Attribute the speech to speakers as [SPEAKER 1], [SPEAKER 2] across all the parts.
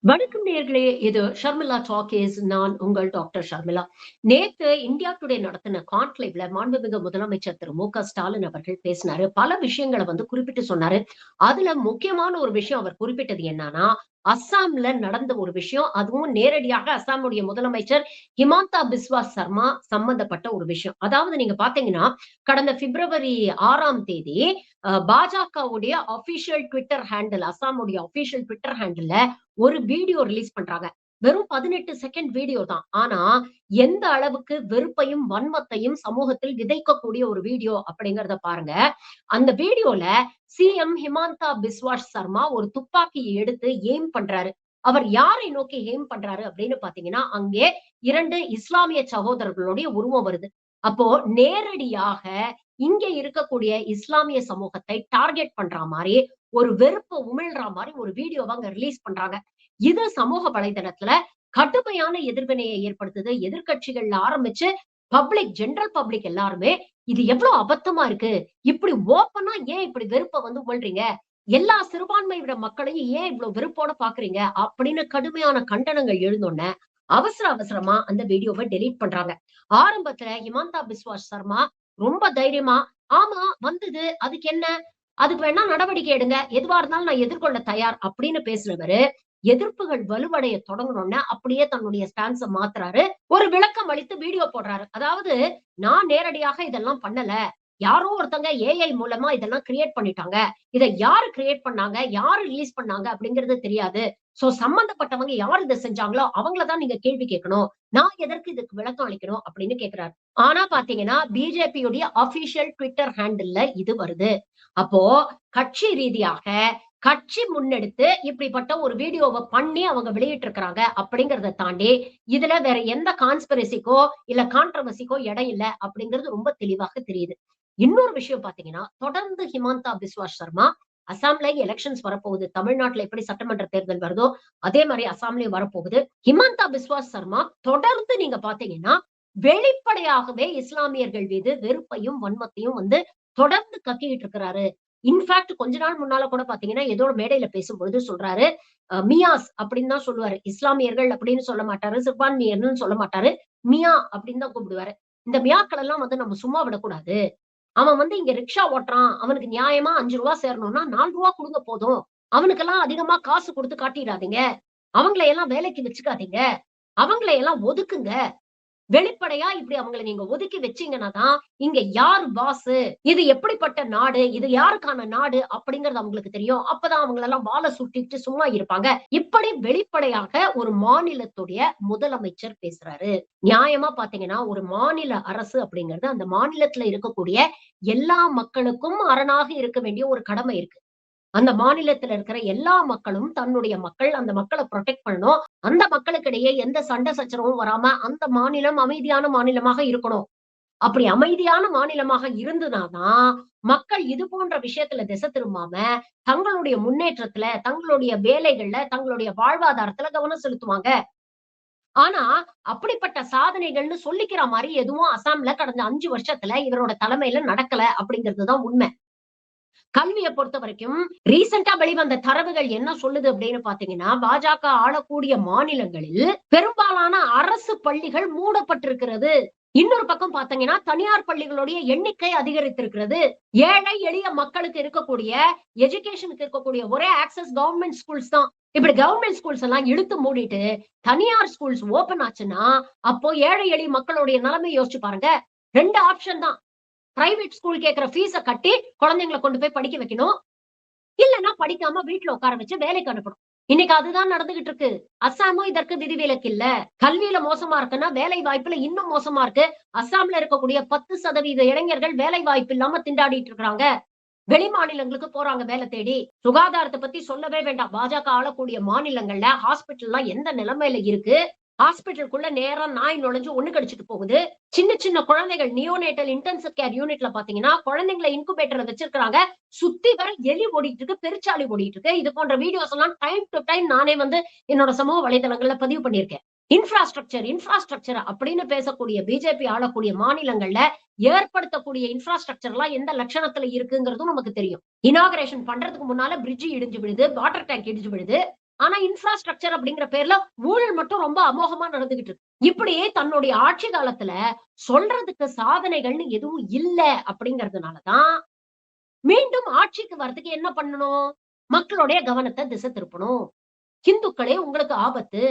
[SPEAKER 1] வணக்கம் நேயர்களே. இது ஷர்மிளா டாக்கீஸ். நான் உங்கள் டாக்டர் ஷர்மிளா. நேத்து இந்தியா டுடே நடத்தின கான்க்ளேவ்ல மாண்புமிகு முதலமைச்சர் திரு மு.க. ஸ்டாலின் அவர்கள் பேசினாரு. பல விஷயங்கள குறிப்பிட்டு சொன்னாரு. அதுல முக்கியமான ஒரு விஷயம் அவர் குறிப்பிட்டது என்னன்னா, அஸ்ஸாம்ல நடந்த ஒரு விஷயம். அதுவும் நேரடியாக அஸ்ஸாமுடைய முதலமைச்சர் ஹிமாந்தா பிஸ்வா சர்மா சம்பந்தப்பட்ட ஒரு விஷயம். அதாவது நீங்க பார்த்தீங்கன்னா, கடந்த பிப்ரவரி 6ஆம் தேதி பாஜகவுடைய ஆஃபிஷியல் ட்விட்டர் ஹேண்டில் அஸ்ஸாமுடைய ஆஃபிஷியல் ட்விட்டர் ஹேண்டில்ல ஒரு வீடியோ ரிலீஸ் பண்றாங்க. வெறும் 18 செகண்ட் வீடியோ தான். ஆனா, எந்த அளவுக்கு வெறுப்பையும், வன்மத்தையும் சமூகத்தில் விதைக்கக்கூடிய ஒரு வீடியோ அப்படிங்கிறத பாருங்க. அந்த வீடியோல சிஎம் ஹிமாந்தா பிஸ்வா சர்மா ஒரு துப்பாக்கிய எடுத்து எய்ம் பண்றாரு. அவர் யாரை நோக்கி எய்ம் பண்றாரு அப்படின்னு பார்த்தீங்கன்னா, அங்கே 2 இஸ்லாமிய சகோதரர்களுடைய உருவம் வருது. அப்போ நேரடியாக இங்க இருக்கக்கூடிய இஸ்லாமிய சமூகத்தை டார்கெட் பண்ற மாரி, ஒரு வெறுப்ப உமிழ்ற மாரி ஒரு வீடியோவ அங்க ரிலீஸ் பண்றாங்க. இது சமூக வலைதளத்துல கடுமையான எதிர்வினையை ஏற்படுத்துது. எதிர்க்கட்சிகள்ல ஆரம்பிச்சு ஜெனரல் பப்ளிக் எல்லாருமே இது எவ்வளவு அபத்தமா இருக்கு. இப்படி ஓப்பனா ஏன் இப்படி வெறுப்ப உமிழ்றீங்க? எல்லா சிறுபான்மையின மக்களையும் ஏன் இவ்வளவு வெறுப்போட பார்க்குறீங்க? அப்படின்னு கடுமையான கண்டனங்கள் எழுந்தோனே, அவசர அவசரமா அந்த வீடியோவ டெலீட் பண்றாங்க. ஆரம்பத்துல ஹிமந்தா பிஸ்வா சர்மா ரொம்ப தைரியமா, ஆமா வந்தது. அதுக்கு என்ன? அதுக்கு வேணா நடவடிக்கை எடுங்க. எதுவா இருந்தாலும் நான் எதிர்கொள்ள தயார் அப்படின்னு பேசுனவரு, எதிர்ப்புகள் வலுவடைய தொடங்குனோனே அப்படியே தன்னுடைய ஸ்டான்ஸ மாத்துறாரு. ஒரு விளக்கம் அளித்து வீடியோ போடுறாரு. அதாவது நான் நேரடியாக இதெல்லாம் பண்ணல. யாரோ ஒருத்தங்க ஏஐ மூலமா இதெல்லாம் கிரியேட் பண்ணிட்டாங்க. இத யாரு கிரியேட் பண்ணாங்க? யாரு ரிலீஸ் பண்ணாங்க? அப்படிங்கிறது தெரியாது. சம்பந்தப்பட்டவங்க யார் இத செஞ்சாங்களோ அவங்கள தான் நீங்க கேள்வி கேட்கணும். நான் எதற்கு இதுக்கு விளக்கம் அளிக்கணும் அப்படின்னு கேட்கிறாரு. ஆனா பாத்தீங்கன்னா, பிஜேபியுடைய ஆபிஷியல் ட்விட்டர் ஹேண்டில்ல இது வருது. அப்போ கட்சி ரீதியாக கட்சி முன்னெடுத்து இப்படிப்பட்ட ஒரு வீடியோவ பண்ணி அவங்க வெளியிட்டிருக்கிறாங்க அப்படிங்கிறத தாண்டி, இதுல வேற எந்த கான்ஸ்பிரசிக்கோ, இல்ல கான்ட்ரோவர்சிக்கோ இடம் இல்ல அப்படிங்கிறது ரொம்ப தெளிவாக தெரியுது. இன்னொரு விஷயம் பார்த்தீங்கன்னா, தொடர்ந்து ஹிமந்தா பிஸ்வா சர்மா அசாம்ல எலக்ஷன்ஸ் வரப்போகுது. தமிழ்நாட்டுல எப்படி சட்டமன்ற தேர்தல் வருதோ, அதே மாரி அசாம்லயும் வரப்போகுது. ஹிமந்தா பிஸ்வா சர்மா தொடர்ந்து நீங்க பார்த்தீங்கன்னா, வெளிப்படையாகவே இஸ்லாமியர்கள் மீது வெறுப்பையும், வன்மத்தையும் தொடர்ந்து கக்கிக்கிட்டு இருக்கிறாரு. இன்ஃபாக்ட் கொஞ்ச நாள் முன்னால கூட பாத்தீங்கன்னா, ஏதோ ஒரு மேடையில பேசும்பொழுது சொல்றாரு, மியாஸ் அப்படின்னு தான் சொல்லுவாரு. இஸ்லாமியர்கள் அப்படின்னு சொல்ல மாட்டாரு. சிறுபான்மையர்ன்னு சொல்ல மாட்டாரு. மியா அப்படின்னு தான் கூப்பிடுவாரு. இந்த மியாக்கள் எல்லாம் நம்ம சும்மா விடக்கூடாது. அவன் இங்க ரிக்ஷா ஓட்டுறான். அவனுக்கு நியாயமா ரூ. 5 சேரணும்னா ரூ. 4 குடுங்க போதும். அவனுக்கெல்லாம் அதிகமா காசு குடுத்து காட்டிறாதீங்க. அவங்கள எல்லாம் வேலைக்கு வச்சுக்காதீங்க. அவங்கள எல்லாம் ஒதுக்குங்க. வெளிப்படையா இப்படி அவங்கள நீங்க ஒதுக்கி வச்சீங்கன்னா தான், இங்க யார் பாஸு? இது எப்படிப்பட்ட நாடு? இது யாருக்கான நாடு? அப்படிங்கிறது அவங்களுக்கு தெரியும். அப்பதான் அவங்களெல்லாம் வால சுட்டிட்டு சும்மா இருப்பாங்க. இப்படி வெளிப்படையாக ஒரு மாநிலத்துடைய முதலமைச்சர் பேசுறாரு. நியாயமா பார்த்தீங்கன்னா, ஒரு மாநில அரசு அப்படிங்கிறது அந்த மாநிலத்தில இருக்கக்கூடிய எல்லா மக்களுக்கும் அரணாக இருக்க வேண்டிய ஒரு கடமை இருக்கு. அந்த மாநிலத்தில இருக்கிற எல்லா மக்களும் தன்னுடைய மக்கள், அந்த மக்கள புரொடெக்ட் பண்ணணும். அந்த மக்களுக்கிடையே எந்த சண்டை சச்சரவும் வராம, அந்த மாநிலம் அமைதியான மாநிலமாக இருக்கணும். அப்படி அமைதியான மாநிலமாக இருந்ததுனா தான், மக்கள் இது போன்ற விஷயத்துல திசை திரும்பாம, தங்களுடைய முன்னேற்றத்துல, தங்களுடைய வேலைகள்ல, தங்களுடைய வாழ்வாதாரத்துல கவனம் செலுத்துவாங்க. ஆனா, அப்படிப்பட்ட சாதனைகள்னு சொல்லிக்கிற மாரி எதுவும் அசாம்ல கடந்த 5 வருஷத்துல இவரோட தலைமையில நடக்கல அப்படிங்கிறது தான் உண்மை. கல்விய பொறுத்தவரைக்கும் ரீசென்ட்டா வெளிவந்த தரவுகள் என்ன சொல்லுது அப்படின்னு பார்த்தீங்கன்னா, பாஜக ஆளக்கூடிய மாநிலங்களில் பெரும்பாலான அரசு பள்ளிகள் மூடப்பட்டிருக்கிறது. இன்னொரு பக்கம் பார்த்தீங்கன்னா, தனியார் பள்ளிகளுடைய எண்ணிக்கை அதிகரித்திருக்கிறது. ஏழை எளிய மக்களுக்கு இருக்கக்கூடிய எஜுகேஷனுக்கு இருக்கக்கூடிய ஒரே ஆக்சஸ் கவர்ன்மென்ட் ஸ்கூல்ஸ் தான். இப்படி கவர்ன்மென்ட் ஸ்கூல்ஸ் எல்லாம் இழுத்து மூடிட்டு, தனியார் ஸ்கூல்ஸ் ஓப்பன் ஆச்சுன்னா, அப்போ ஏழை எளிய மக்களுடைய நிலைமை யோசிச்சு பாருங்க. 2 ஆப்ஷன் தான். பிரைவேட் ஸ்கூல் கேட்கிற ஃபீஸ கட்டி குழந்தைங்கள கொண்டு போய் படிக்க வைக்கணும். இல்லன்னா படிக்காம வீட்ல உட்கார வச்சு வேலைக்கு அனுப்பணும். இன்னைக்கு அதுதான் நடந்துகிட்டு இருக்கு. அஸ்ஸாமும் இதற்கு விதிவிலக்கு இல்ல. கல்வியில மோசமா இருக்குன்னா, வேலை வாய்ப்புல இன்னும் மோசமா இருக்கு. அஸ்ஸாம்ல இருக்கக்கூடிய 10% இளைஞர்கள் வேலை வாய்ப்பு இல்லாம திண்டாடிட்டு இருக்காங்க. வெளி மாநிலங்களுக்கு போறாங்க வேலை தேடி. சுகாதாரத்த பத்தி சொல்லவே வேண்டாம். பாஜக ஆளக்கூடிய மாநிலங்கள்ல ஹாஸ்பிட்டல்லாம் எந்த நிலைமையில இருக்கு? ஹாஸ்பிட்டலுக்குள்ள நேரா நாய் நுழைஞ்சு ஒண்ணு கடிச்சுட்டு போகுது. சின்ன சின்ன குழந்தைகள் நியோநேட்டல் இன்டென்சிவ் கேர் யூனிட்ல பாத்தீங்கன்னா, குழந்தைங்கள இன்குபேட்டர்ல வச்சிருக்காங்க. சுத்தி வர எலி ஓடிட்டு இருக்கு, பெருச்சாளி ஓடிட்டு இருக்கு. இது போன்ற வீடியோஸ் எல்லாம் டைம் டு டைம் நானே என்னோட சமூக வலைதளங்கள்ல பதிவு பண்ணியிருக்கேன். இன்ஃப்ராஸ்ட்ரக்சர் அப்படின்னு பேசக்கூடிய பிஜேபி ஆளக்கூடிய மாநிலங்கள்ல ஏற்படுத்தக்கூடிய இன்ஃப்ராஸ்ட்ரக்சர் எல்லாம் எந்த லட்சணத்துல இருக்குங்கிறதும் நமக்கு தெரியும். இனாகரேஷன் பண்றதுக்கு முன்னால பிரிட்ஜ் இடிஞ்சு விழுது, வாட்டர் டேங்க் இடிஞ்சு விழுது. ஆனா இன்ஃப்ராஸ்ட்ரக்சர் அப்படிங்கிற பேர்ல ஊழல் மட்டும் ரொம்ப அமோகமா நடந்துகிட்டு இருக்கு. இப்படி தன்னுடைய ஆட்சி காலத்துல சொல்றதுக்கு சாதனைகள்னு எதுவும் இல்ல அப்படிங்கிறதுனாலதான் மீண்டும் ஆட்சிக்கு வர்றதுக்கு என்ன பண்ணணும்? மக்களுடைய கவனத்த திசை திருப்பணும். "ஹிந்துக்களே உங்களுக்கு ஆபத்து.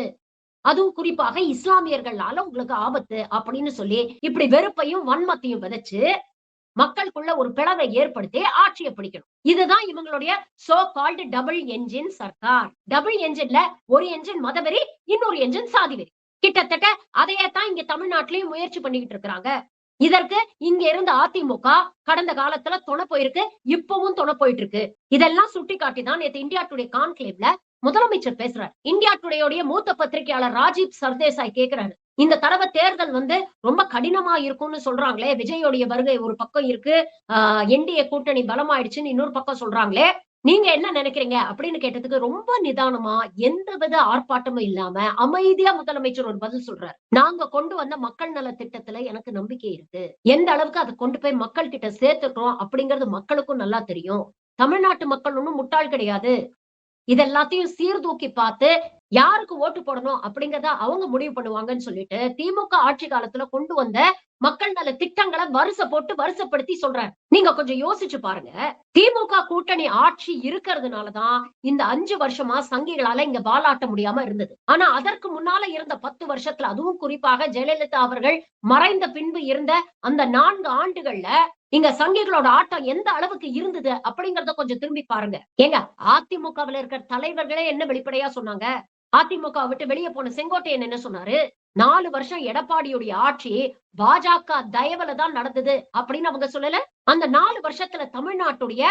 [SPEAKER 1] அதுவும் குறிப்பாக இஸ்லாமியர்களால உங்களுக்கு ஆபத்து" அப்படின்னு சொல்லி இப்படி வெறுப்பையும், வன்மத்தையும் விதைச்சு மக்களுக்குள்ள ஒரு பிளவை ஏற்படுத்தி ஆட்சிய பிடிக்கணும். இதுதான் இவங்களுடைய சோ கால்டு டபுள் என்ஜின் சர்க்கார். டபுள் என்ஜின்ல ஒரு என்ஜின் மதவெறி, இன்னொரு என்ஜின் சாதிவெறி. கிட்டத்தட்ட அதையே தான் இங்க தமிழ்நாட்டிலயும் முயற்சி பண்ணிக்கிட்டு இருக்கிறாங்க. இதற்கு இங்க இருந்த அதிமுக கடந்த காலத்துல துணை போயிருக்கு, இப்பவும் துணை போயிட்டு இருக்கு. இதெல்லாம் சுட்டிக்காட்டி தான் நேத்து இந்தியா டுடே கான்க்ளேவ்ல முதலமைச்சர் பேசுறாரு. இந்தியா டுடேயோடைய மூத்த பத்திரிகையாளர் ராஜீவ் சர்தேசாய் கேக்குறாரு. இந்த தடவை தேர்தல் ரொம்ப கடினமா இருக்கும்னு சொல்றாங்களே. விஜயோடைய வருகை ஒரு பக்கம் இருக்கு. என்டிஏ கூட்டணி பலமாயிடுச்சுன்னு இன்னொரு பக்கம் சொல்றாங்களே. நீங்க என்ன நினைக்கிறீங்க? அப்படின்னு கேட்டதுக்கு ரொம்ப நிதானமா, எந்தவித ஆர்ப்பாட்டமும் இல்லாம அமைதியா முதலமைச்சர் ஒரு பதில் சொல்றாரு. நாங்க கொண்டு வந்த மக்கள் நல திட்டத்துல எனக்கு நம்பிக்கை இருக்கு. எந்த அளவுக்கு அதை கொண்டு போய் மக்கள் கிட்ட சேர்த்துக்கிறோம் அப்படிங்கிறது மக்களுக்கும் நல்லா தெரியும். தமிழ்நாட்டு மக்கள் ஒண்ணும் முட்டாள் கிடையாது. இது எல்லாத்தையும் சீர்தூக்கி பார்த்து யாருக்கு ஓட்டு போடணும் அப்படிங்கறத அவங்க முடிவு பண்ணுவாங்கன்னு சொல்லிட்டு திமுக ஆட்சி காலத்துல கொண்டு வந்த மக்கள் நல திட்டங்களை வருஷப்படுத்தி சொல்றாரு. நீங்க கொஞ்சம் யோசிச்சு பாருங்க. திமுக கூட்டணி ஆட்சி இருக்கிறதுனாலதான் இந்த 5 வருஷமா சங்கிகளால இங்க பாலாட்ட முடியாம இருந்தது. ஆனா அதற்கு முன்னால இருந்த 10 வருஷத்துல, அதுவும் குறிப்பாக ஜெயலலிதா அவர்கள் மறைந்த பின்பு இருந்த அந்த 4 ஆண்டுகள்ல இங்க சங்கிகளோட ஆட்டம் எந்த அளவுக்கு இருந்தது அப்படிங்கறத கொஞ்சம் திரும்பி பாருங்க. ஏங்க, அதிமுகவில் இருக்கிற தலைவர்களே என்ன வெளிப்படையா சொன்னாங்க? அதிமுக விட்டு வெளியே போன செங்கோட்டையன் என்ன சொன்னாரு? 4 வருஷம் எடப்பாடியுடைய ஆட்சி பாஜக தயவுல தான் நடந்தது அப்படின்னு அவங்க சொல்லல. அந்த 4 வருஷத்துல தமிழ்நாட்டுடைய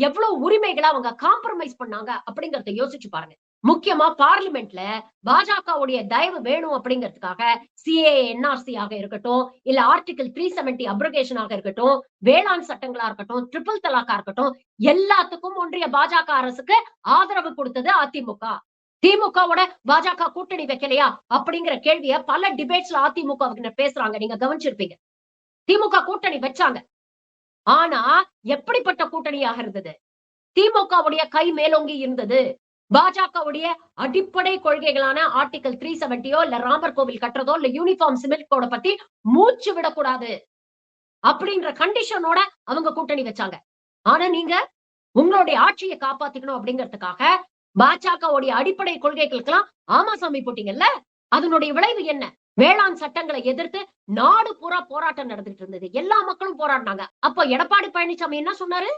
[SPEAKER 1] எவ்வளவு உரிமைகளை அவங்க காம்ப்ரமைஸ் பண்ணாங்க அப்படிங்கறத யோசிச்சு பாருங்க. முக்கியமா பார்லிமெண்ட்ல பாஜகவுடைய தயவு வேணும் அப்படிங்கிறதுக்காக சிஏஏ என்ஆர்சி ஆக இருக்கட்டும், இல்ல ஆர்டிகிள் 370 அப்ரகேஷன் ஆக இருக்கட்டும், வேளாண் சட்டங்களா இருக்கட்டும், ட்ரிபிள் தலாக்கா இருக்கட்டும், எல்லாத்துக்கும் ஒன்றிய பாஜக அரசுக்கு ஆதரவு கொடுத்தது அதிமுக. திமுகவோட பாஜக கூட்டணி வைக்கலையா அப்படிங்கிற கேள்விய பல டிபேட்ஸ்ல அதிமுக பேசுறாங்க. நீங்க கவனிச்சிருப்பீங்க. திமுக கூட்டணி வச்சாங்க. ஆனா எப்படிப்பட்ட கூட்டணியாக இருந்தது? திமுகவுடைய கை மேலோங்கி இருந்தது. பாஜகவுடைய அடிப்படை கொள்கைகளான ஆர்டிகல் 370யோ இல்ல ராமர் கோவில் கட்டுறதோ இல்ல யூனிஃபார்ம் சிவில் கோட பத்தி மூச்சு விடக்கூடாது அப்படின்ற கண்டிஷனோட அவங்க கூட்டணி வச்சாங்க. ஆனா நீங்க உங்களுடைய ஆட்சியை காப்பாத்திக்கணும் அப்படிங்கிறதுக்காக பாஜகவுடைய அடிப்படை கொள்கைகளுக்கெல்லாம் ஆமா சாமி போட்டீங்கல்ல. அதனுடைய விளைவு என்ன? வேளாண் சட்டங்களை எதிர்த்து நாடு பூரா போராட்டம் நடந்துட்டு இருந்தது. எல்லா மக்களும் போராடினாங்க. அப்ப எடப்பாடி பழனிசாமி என்ன சொன்னாரு?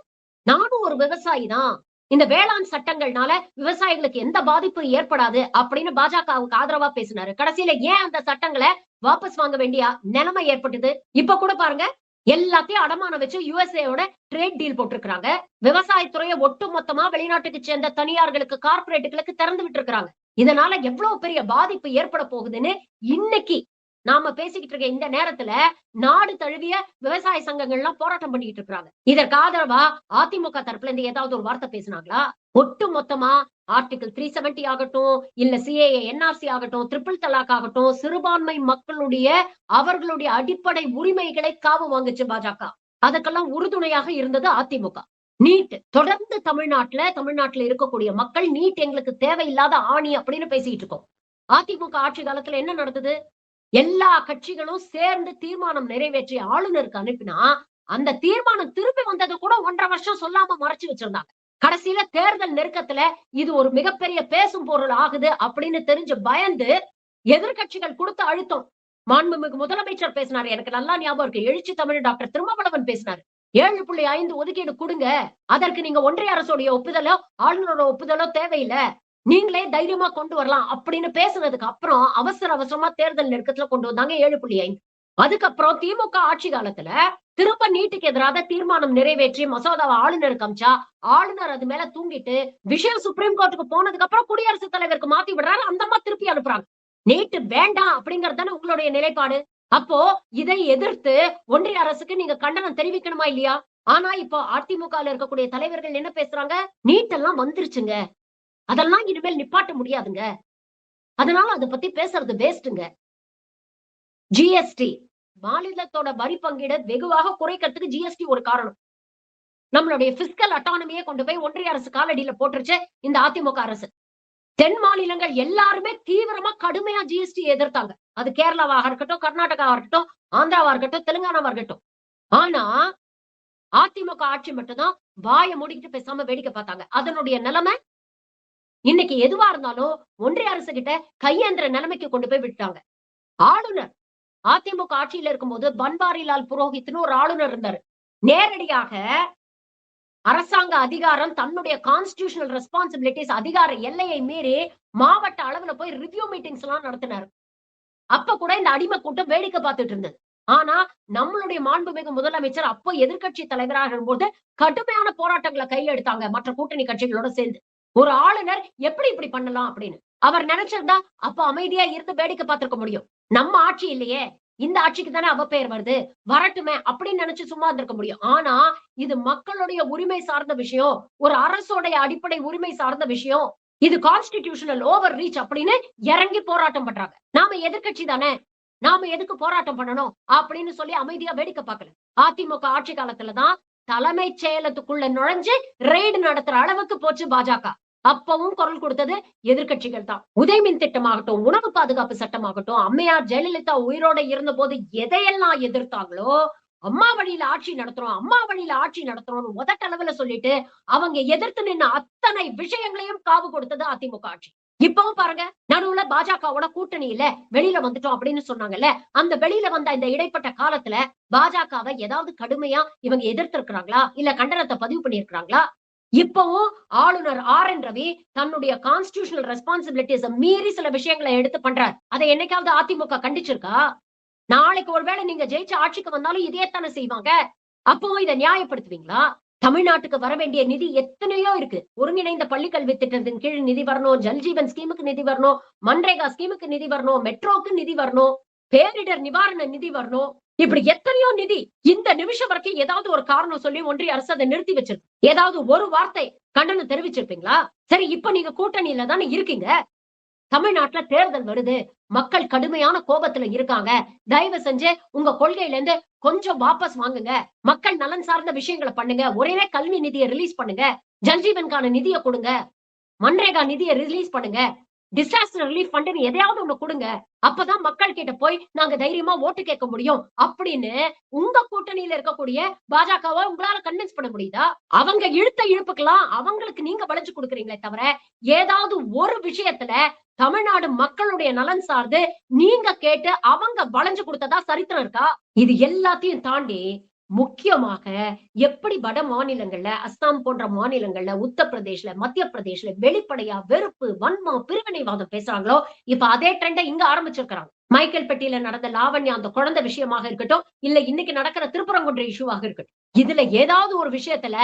[SPEAKER 1] நானும் ஒரு விவசாயி தான். இந்த வேளாண் சட்டங்கள்னால விவசாயிகளுக்கு எந்த பாதிப்பும் ஏற்படாது அப்படின்னு பாஜகவுக்கு ஆதரவா பேசினாரு. கடைசியில ஏன் அந்த சட்டங்களை வாபஸ் வாங்க வேண்டிய நிலைமை ஏற்பட்டது? இப்ப கூட பாருங்க, எல்லாத்தையும் அடமானம் வச்சு யுஎஸ்ஏயோட ட்ரேட் டீல் போட்டிருக்காங்க. விவசாயத்துறையை ஒட்டு மொத்தமா வெளிநாட்டுக்கு சேர்ந்த தனியார்களுக்கு, கார்பரேட்டுகளுக்கு திறந்து விட்டு இருக்காங்க. இதனால எவ்வளவு பெரிய பாதிப்பு ஏற்பட போகுதுன்னு இன்னைக்கு நாம பேசிக்கிட்டு இருக்க இந்த நேரத்துல நாடு தழுவிய விவசாய சங்கங்கள்லாம் போராட்டம் பண்ணிட்டு இருக்காங்க. இதற்கு ஆதரவா அதிமுக தரப்புல இருந்து ஏதாவது ஒரு வார்த்தை பேசினாங்களா? ஒட்டு மொத்தமா ஆர்டிகிள் 370 ஆகட்டும், இல்ல சிஏஏ என்ஆர்சி ஆகட்டும், ட்ரிபிள் தலாக் ஆகட்டும், சிறுபான்மை மக்களுடைய அவர்களுடைய அடிப்படை உரிமைகளை காவு வாங்குச்சு பாஜக. அதுக்கெல்லாம் உறுதுணையாக இருந்தது அதிமுக. நீட் தொடர்ந்து தமிழ்நாட்டுல இருக்கக்கூடிய மக்கள் நீட் எங்களுக்கு தேவையில்லாத ஆணி அப்படின்னு பேசிட்டு இருக்கோம். அதிமுக ஆட்சி காலத்துல என்ன நடந்தது? எல்லா கட்சிகளும் சேர்ந்து தீர்மானம் நிறைவேற்றி ஆளுநருக்கு அனுப்பினா அந்த தீர்மானம் திரும்பி வந்தது கூட 1.5 வருஷம் சொல்லாம மறைச்சு வச்சிருந்தாங்க. கடைசியில தேர்தல் நெருக்கத்துல இது ஒரு மிகப்பெரிய பேசும் பொருள் ஆகுது அப்படின்னு தெரிஞ்சு பயந்து எதிர்கட்சிகள் கொடுத்த அழுத்தம். மாண்புமிகு முதலமைச்சர் பேசினாரு. எனக்கு நல்லா ஞாபகம் இருக்கு. எழுச்சி தமிழ் டாக்டர் திருமாவளவன் பேசினாரு. 7.5 ஒதுக்கீடு கொடுங்க. அதற்கு நீங்க ஒன்றிய அரசுடைய ஒப்புதலோ ஆளுநரோட ஒப்புதலோ தேவையில்லை. நீங்களே தைரியமா கொண்டு வரலாம் அப்படின்னு பேசுனதுக்கு அப்புறம் அவசரமா தேர்தல் நெருக்கத்துல கொண்டு வந்தாங்க 7.5. அதுக்கப்புறம் திமுக ஆட்சி காலத்துல திரும்ப நீட்டுக்கு எதிராக தீர்மானம் நிறைவேற்றி மசோதாவை ஆளுநருக்கு அமிச்சா ஆளுநர் அது மேல தூங்கிட்டு விஷயம் சுப்ரீம் கோர்ட்டுக்கு போனதுக்கு அப்புறம் குடியரசுத் தலைவருக்கு மாத்தி விடுறாரு. அந்தமா திருப்பி அனுப்புறாங்க. நீட்டு வேண்டாம் அப்படிங்கறது தானே உங்களுடைய நிலைப்பாடு. அப்போ இதை எதிர்த்து ஒன்றிய அரசுக்கு நீங்க கண்டனம் தெரிவிக்கணுமா இல்லையா? ஆனா இப்போ அதிமுக இருக்கக்கூடிய தலைவர்கள் என்ன பேசுறாங்க? நீட் எல்லாம் வந்துருச்சுங்க, அதெல்லாம் இனிமேல் நிப்பாட்ட முடியாதுங்க, அதனால அதை பத்தி பேசுறது வேஸ்ட்டுங்க. ஜிஎஸ்டி மாநிலத்தோட வரி பங்கீடு வெகுவாக குறைக்கிறதுக்கு ஜிஎஸ்டி ஒரு காரணம். நம்மளுடைய பிஸ்கல் அட்டானமியை கொண்டு போய் ஒன்றிய அரசு காலடியில போட்டுருச்சு இந்த அதிமுக அரசு. தென் மாநிலங்கள் எல்லாருமே தீவிரமா கடுமையா ஜிஎஸ்டி எதிர்த்தாங்க. அது கேரளாவாக இருக்கட்டும், கர்நாடகாவா இருக்கட்டும், ஆந்திராவா இருக்கட்டும், தெலுங்கானாவா இருக்கட்டும். ஆனா அதிமுக ஆட்சி மட்டும் தான் வாய மூடிக்கிட்டு பேசாம வேடிக்கை பார்த்தாங்க. அதனுடைய நிலைமை இன்னைக்கு எதுவா இருந்தாலும் ஒன்றிய அரசு கிட்ட கையேந்திர நிலைமைக்கு கொண்டு போய் விட்டாங்க. ஆளுநர் அதிமுக ஆட்சியில இருக்கும்போது பன்வாரிலால் புரோஹித்னு ஒரு ஆளுநர் இருந்தாரு. நேரடியாக அரசாங்க அதிகாரம் தன்னுடைய கான்ஸ்டிடியூஷனல் ரெஸ்பான்சிபிலிட்டிஸ் அதிகார எல்லையை மீறி மாவட்ட அளவுல போய் ரிவ்யூ மீட்டிங்ஸ் எல்லாம் நடத்தினாரு. அப்ப கூட இந்த அடிமை கூட்டம் வேடிக்கை பார்த்துட்டு இருந்தது. ஆனா நம்மளுடைய மாண்புமிகு முதலமைச்சர் அப்போ எதிர்க்கட்சி தலைவராக இருக்கும்போது கடுமையான போராட்டங்களை கையில எடுத்தாங்க மற்ற கூட்டணி கட்சிகளோட சேர்ந்து. ஒரு ஆளுநர் எப்படி இப்படி பண்ணலாம் அப்படின்னு அவர் நினைச்சிருந்தா அப்ப அமைதியா இருந்து வேடிக்கை பார்த்திருக்க முடியும். நம்ம ஆட்சி இல்லையே, இந்த ஆட்சிக்கு தானே அவப்பெயர் வருது, வரட்டுமே அப்படின்னு நினைச்சு சும்மா இருந்திருக்க முடியும். ஆனா இது மக்களுடைய உரிமை சார்ந்த விஷயம், ஒரு அரசோடைய அடிப்படை உரிமை சார்ந்த விஷயம். இது கான்ஸ்டிடியூஷனல் ஓவர் ரீச் அப்படின்னு இறங்கி போராட்டம் பண்றாங்க. நாம எதிர்க்கட்சி தானே, நாம எதுக்கு போராட்டம் பண்ணணும் அப்படின்னு சொல்லி அமைதியா வேடிக்கை பார்க்கல. அதிமுக ஆட்சி காலத்துலதான் தலைமைச் செயலத்துக்குள்ள நுழைஞ்சு ரெய்டு நடத்துற அளவுக்கு போச்சு பாஜக. அப்பவும் குரல் கொடுத்தது எதிர்க்கட்சிகள் தான். உதயமின் திட்டமாகட்டும், உணவு பாதுகாப்பு சட்டமாகட்டும், அம்மையார் ஜெயலலிதா உயிரோட இருந்த போது எதையெல்லாம் எதிர்த்தாங்களோ, அம்மா வழியில ஆட்சி நடத்துறோம், அம்மா வழியில ஆட்சி நடத்துறோம்னு முதட்டளவுல சொல்லிட்டு அவங்க எதிர்த்து நின்ன அத்தனை விஷயங்களையும் காவு கொடுத்தது அதிமுக ஆட்சி. இப்பவும் பாருங்க, நடுவுல பாஜகவோட கூட்டணி இல்ல, வெளியில வந்துட்டோம் அப்படின்னு சொன்னாங்கல்ல, அந்த வெளியில வந்த இந்த இடைப்பட்ட காலத்துல பாஜகவை ஏதாவது கடுமையா இவங்க எதிர்த்து இருக்கிறாங்களா, இல்ல கண்டனத்தை பதிவு பண்ணியிருக்கிறாங்களா? இப்பவும் ஆளுநர் ஆர்.என். ரவி தன்னுடைய கான்ஸ்டிடியூஷனல் ரெஸ்பான்சிபிலிட்டிஸ் மீறி சில விஷயங்களை எடுத்து பண்றார். அதை என்னைக்காவது அதிமுக கண்டிச்சிருக்கா? நாளைக்கு ஒருவேளை நீங்க ஜெயிச்சு ஆட்சிக்கு வந்தாலும் இதே தானே செய்வாங்க. அப்பவும் இதை நியாயப்படுத்துவீங்களா? தமிழ்நாட்டுக்கு வர வேண்டிய நிதி எத்தனையோ இருக்கு. ஒருங்கிணைந்த பள்ளி கல்வி திட்டத்தின் கீழ் நிதி வரணும், ஜல்ஜீவன் ஸ்கீமுக்கு நிதி வரணும், மன்ரேகா ஸ்கீமுக்கு நிதி வரணும், மெட்ரோக்கு நிதி வரணும், பேரிடர் நிவாரண நிதி வரணும். இப்படி எத்தனையோ நிதி. இந்த நிமிஷம் வரைக்கும் ஏதாவது ஒரு காரணம் சொல்லி ஒன்றிய அரசு அதை நிறுத்தி வச்சிருக்கு. ஏதாவது ஒரு வார்த்தை கண்டனம் தெரிவிச்சிருப்பீங்களா? சரி, இப்ப நீங்க கூட்டணியில தானே இருக்கீங்க. தமிழ்நாட்டுல தேர்தல் வருது, மக்கள் கடுமையான கோபத்துல இருக்காங்க. தயவு செஞ்சு உங்க கொள்கையில இருந்து கொஞ்சம் வாபஸ் வாங்குங்க. மக்கள் நலன் சார்ந்த விஷயங்களை பண்ணுங்க. ஒரே கல்வி நிதியை ரிலீஸ் பண்ணுங்க. ஜல்ஜீவன்கான நிதியை கொடுங்க. மன்ரேகா நிதியை ரிலீஸ் பண்ணுங்க. டிசாஸ்டர் ரிலீஃப் ஃபண்ட் எதையாவது ஒண்ணு கொடுங்க. அப்பதான் மக்கள் கிட்ட போய் நாங்க தைரியமா ஓட்டு கேட்க முடியும் அப்படின்னு உங்க கூட்டணியில இருக்கக்கூடிய பாஜகவை உங்களால கன்வின்ஸ் பண்ண முடியுதா? அவங்க இழுத்த இழுப்புக்கெல்லாம் அவங்களுக்கு நீங்க வளைஞ்சு கொடுக்குறீங்களே தவிர, ஏதாவது ஒரு விஷயத்துல தமிழ்நாடு மக்களுடைய நலன் சார்ந்து நீங்க கேட்டு அவங்க வளைஞ்சு கொடுத்ததா சரித்திரம் இருக்கா? இது எல்லாத்தையும் தாண்டி முக்கியமாக எப்படி வட மாநிலங்கள்ல, அஸ்ஸாம் போன்ற மாநிலங்கள்ல, உத்தரப்பிரதேஷ்ல, மத்திய பிரதேஷ்ல வெளிப்படையா வெறுப்பு, வன்மம், பிரிவினைவாதம் பேசுறாங்களோ, இப்ப அதே ட்ரெண்ட இங்க ஆரம்பிச்சிருக்காங்க. மைக்கேல் பெட்டியில நடந்த லாவண்யா அந்த குழந்தை விஷயமாக இருக்கட்டும், இல்ல இன்னைக்கு நடக்கிற திருப்பரங்குன்ற இஷ்யூவாக இருக்கட்டும். இதுல ஏதாவது ஒரு விஷயத்துல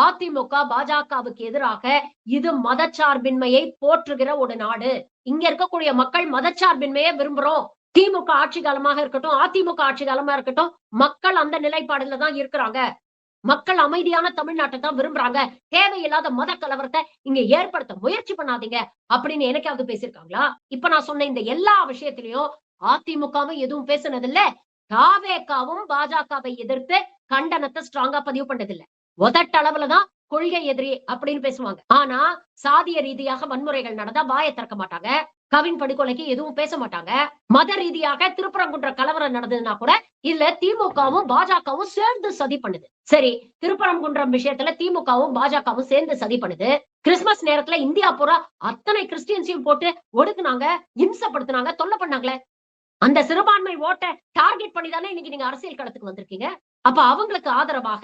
[SPEAKER 1] அதிமுக பாஜகவுக்கு எதிராக இது மதச்சார்பின்மையை போற்றுகிற ஒரு நாடு. இங்க இருக்கக்கூடிய மக்கள் மதச்சார்பின்மையை விரும்புறோம். திமுக ஆட்சி காலமாக இருக்கட்டும், அதிமுக ஆட்சி காலமா இருக்கட்டும், மக்கள் அந்த நிலைப்பாடுல தான் இருக்கிறாங்க. மக்கள் அமைதியான தமிழ்நாட்டை தான் விரும்புறாங்க. தேவையில்லாத மத கலவரத்தை இங்க ஏற்படுத்த முயற்சி பண்ணாதீங்க அப்படின்னு என்னைக்காவது பேசியிருக்காங்களா? இப்ப நான் சொன்ன இந்த எல்லா விஷயத்திலையும் அதிமுகவும் எதுவும் பேசுனது இல்ல. தாவேகாவும் பாஜகவை எதிர்த்து கண்டனத்தை ஸ்ட்ராங்கா பதிவு பண்ணதில்ல. உதட்டளவுலதான் கொள்கை எதிரி அப்படின்னு பேசுவாங்க. ஆனா சாதிய ரீதியாக வன்முறைகள் நடந்தா வாயை திறக்க மாட்டாங்க. கவின் படுகொலைக்கு எதுவும் பேச மாட்டாங்க. மத ரீதியாக திருப்பரங்குன்ற கலவரம் நடந்ததுன்னா கூட இல்ல திமுகவும் பாஜகவும் சேர்ந்து சதி பண்ணுது. சரி, திருப்பரங்குன்றம் விஷயத்துல திமுகவும் பாஜகவும் சேர்ந்து சதி பண்ணுது. கிறிஸ்துமஸ் நேரத்துல இந்தியா பூரா அத்தனை கிறிஸ்டியன்ஸையும் போட்டு ஒடுக்குனாங்க, இம்சப்படுத்தினாங்க, தொல்லை பண்ணாங்களே. அந்த சிறுபான்மை ஓட்டை டார்கெட் பண்ணி தானே இன்னைக்கு நீங்க அரசியல் களத்துக்கு வந்திருக்கீங்க. அப்ப அவங்களுக்கு ஆதரவாக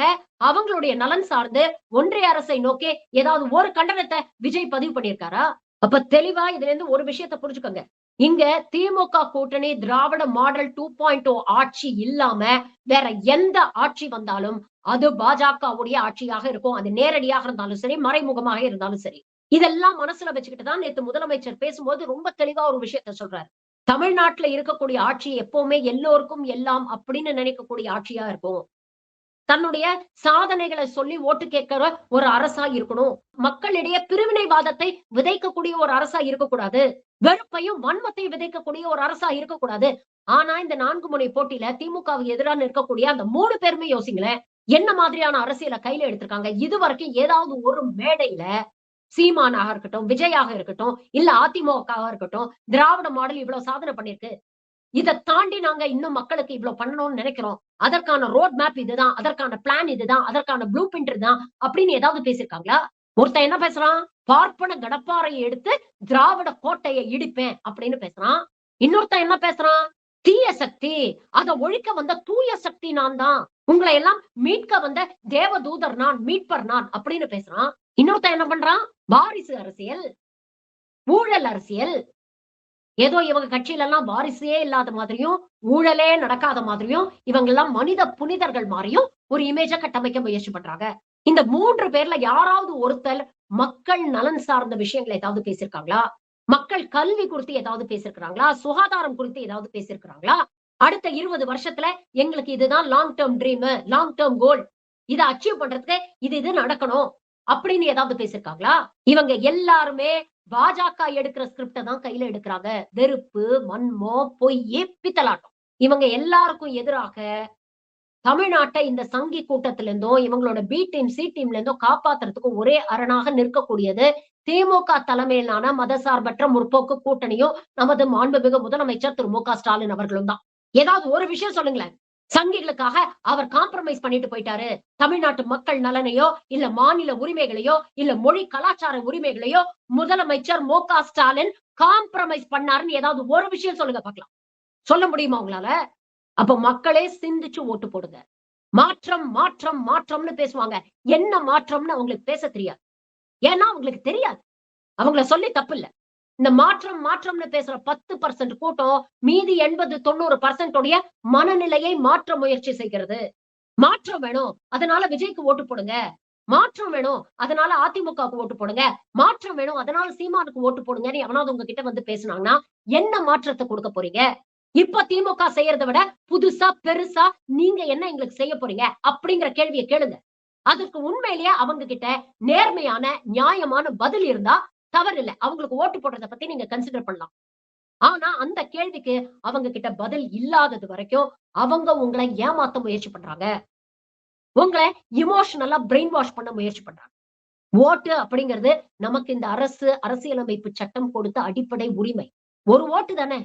[SPEAKER 1] அவங்களுடைய நலன் சார்ந்து ஒன்றிய அரசை நோக்கி ஏதாவது ஒரு கண்டனத்தை விஜய் பதிவு பண்ணியிருக்காரா? அப்ப தெளிவா இதுல இருந்து ஒரு விஷயத்தை புரிஞ்சுக்கோங்க. இங்க திமுக கூட்டணி திராவிட மாடல் 2.0 ஆட்சி இல்லாம வேற எந்த ஆட்சி வந்தாலும் அது பாஜகவுடைய ஆட்சியாக இருக்கும். அது நேரடியாக இருந்தாலும் சரி, மறைமுகமாக இருந்தாலும் சரி. இதெல்லாம் மனசுல வச்சுக்கிட்டு தான் நேத்து முதலமைச்சர் பேசும்போது ரொம்ப தெளிவா ஒரு விஷயத்த சொல்றாரு. தமிழ்நாட்டுல இருக்கக்கூடிய ஆட்சி எப்பவுமே எல்லோருக்கும் எல்லாம் அப்படின்னு நினைக்கக்கூடிய ஆட்சியா இருக்கும். தன்னுடைய சாதனைகளை சொல்லி ஓட்டு கேட்கிற ஒரு அரசா இருக்கணும். மக்களிடையே பிரிவினைவாதத்தை விதைக்கக்கூடிய ஒரு அரசா இருக்கக்கூடாது. வெறுப்பையும் வன்மத்தையும் விதைக்கக்கூடிய ஒரு அரசா இருக்கக்கூடாது. ஆனா இந்த 4 முனை போட்டியில திமுகவுக்கு எதிரான இருக்கக்கூடிய அந்த 3 பேருமே யோசிங்களேன். என்ன மாதிரியான அரசியலை கையில எடுத்திருக்காங்க? இது வரைக்கும் ஏதாவது ஒரு மேடையில சீமானாக இருக்கட்டும், விஜயாக இருக்கட்டும், இல்ல அதிமுகவா இருக்கட்டும், திராவிட மாடல் இவ்வளவு சாதனை பண்ணிருக்கு. இத தாண்டி நாங்க இன்னும் மக்களுக்கு இவ்வளவு பண்ணணும்னு நினைக்கிறோம். அதற்கான ரோட் மேப் இதுதான், அதற்கான பிளான் இதுதான், அதற்கான ப்ளூ பிரிண்ட் இதுதான் அப்படின்னு ஏதாவது பேசியிருக்காங்களா? ஒருத்தன் என்ன பேசுறான்? பார்ப்பன கடப்பாறையை எடுத்து திராவிட கோட்டையை இடிப்பேன் அப்படின்னு பேசுறான். இன்னொருத்தன் என்ன பேசுறான்? தீய சக்தி, அத ஒழிக்க வந்த தூய சக்தி நான் தான். உங்களை எல்லாம் மீட்க வந்த தேவதூதர் நான், மீட்பர் நான் அப்படின்னு பேசுறான். இன்னொருத்தன் என்ன பண்றான்? வாரிசு அரசியல், ஊழல் அரசியல். ஏதோ இவங்க கட்சியில எல்லாம் வாரிசே இல்லாத மாதிரியும், ஊழலே நடக்காத மாதிரியும், இவங்க எல்லாம் மனித புனிதர்கள் மாதிரியும் ஒரு இமேஜ கட்டமைக்க முயற்சி பண்றாங்க. இந்த 3 பேர்ல யாராவது ஒருத்தர் மக்கள் நலன் சார்ந்த விஷயங்களை ஏதாவது பேசியிருக்காங்களா? மக்கள் கல்வி குறித்து ஏதாவது பேசியிருக்கிறாங்களா? சுகாதாரம் குறித்து ஏதாவது பேசியிருக்கிறாங்களா? அடுத்த 20 வருஷத்துல எங்களுக்கு இதுதான் long term dream, long term goal. இத அச்சீவ் பண்றதுக்கு இது நடக்கணும் அப்படின்னு ஏதாவது பேசியிருக்காங்களா? இவங்க எல்லாருமே பாஜக எடுக்கிற ஸ்கிரிப்ட தான் கையில எடுக்கிறாங்க. வெறுப்பு, வன்மம், பொய், பித்தலாட்டம். இவங்க எல்லாருக்கும் எதிராக தமிழ்நாட்டை இந்த சங்கி கூட்டத்துல இருந்தும், இவங்களோட பி டீம், சி டீம்ல இருந்தும் காப்பாத்துறதுக்கு ஒரே அரணாக நிற்கக்கூடியது திமுக தலைமையிலான மதசார்பற்ற முற்போக்கு கூட்டணியும், நமது மாண்புமிகு முதலமைச்சர் திரு மு க ஸ்டாலின் அவர்களும் தான். ஏதாவது ஒரு விஷயம் சொல்லுங்களேன். சங்கிகளுக்காக அவர் காம்ப்ரமைஸ் பண்ணிட்டு போயிட்டாரு. தமிழ்நாட்டு மக்கள் நலனையோ, இல்ல மாநில உரிமைகளையோ, இல்ல மொழி கலாச்சார உரிமைகளையோ முதலமைச்சர் மு க ஸ்டாலின் காம்ப்ரமைஸ் பண்ணாருன்னு ஏதாவது ஒரு விஷயம் சொல்லுங்க பார்க்கலாம். சொல்ல முடியுமா உங்களால? அப்ப மக்களே சிந்திச்சு ஓட்டு போடுங்க. மாற்றம், மாற்றம், மாற்றம்னு பேசுவாங்க. என்ன மாற்றம்னு அவங்களுக்கு பேச தெரியாது. ஏன்னா அவங்களுக்கு தெரியாது. அவங்கள சொல்லி தப்பு இல்ல. இந்த மாற்றம், மாற்றம்னு பேசுற 10% கூட்டம் மீதி 80, 90% உடைய மனநிலையை மாற்ற முயற்சி செய்கிறது. மாற்றம் வேணும். அதனால விஜய்க்கு ஓட்டு போடுங்க. மாற்றம் வேணும். அதனால அதிமுகவுக்கு ஓட்டு போடுங்க. மாற்றம் வேணும். அதனால சீமானுக்கு ஓட்டு போடுங்கன்னு எவனாவது உங்ககிட்ட வந்து பேசுனாங்கன்னா, என்ன மாற்றத்த குடுக்க போறீங்க? இப்ப திமுக செய்யறத விட புதுசா, பெருசா நீங்க என்ன எங்களுக்கு செய்ய போறீங்க? அப்படிங்கிற கேள்விய கேளுங்க. அதுக்கு உண்மையிலேயே அவங்க கிட்ட நேர்மையான, நியாயமான பதில் இருந்தா தவறில்ல. அவங்களுக்கு ஓட்டு போடுறத பத்தி நீங்க கன்சிடர் பண்ணலாம். ஆனா அந்த கேள்விக்கு அவங்க கிட்ட பதில் இல்லாதது வரைக்கும் அவங்க உங்கள ஏமாத்த முயற்சி பண்றாங்க. உங்கள எமோஷனலா பிரெயின் வாஷ் பண்ண முயற்சி பண்றாங்க. ஓட்டு அப்படிங்கிறது நமக்கு இந்த அரசியலமைப்பு சட்டம் கொடுத்த அடிப்படை உரிமை. ஒரு ஓட்டு தானே.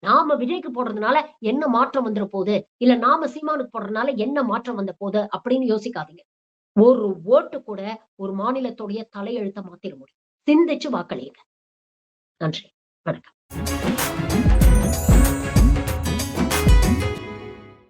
[SPEAKER 1] நாம விஜய்க்கு போடுறதுனால என்ன மாற்றம் வந்துற போகுது? இல்ல நாம சீமானுக்கு போடுறதுனால என்ன மாற்றம் வந்த போகுது? அப்படின்னு யோசிக்காதீங்க. ஒரு ஓட்டு கூட ஒரு மாநிலத்துடைய தலையெழுத்த மாத்திர முடியும். சிந்திச்சு வாக்களியுங்க. நன்றி. வணக்கம்.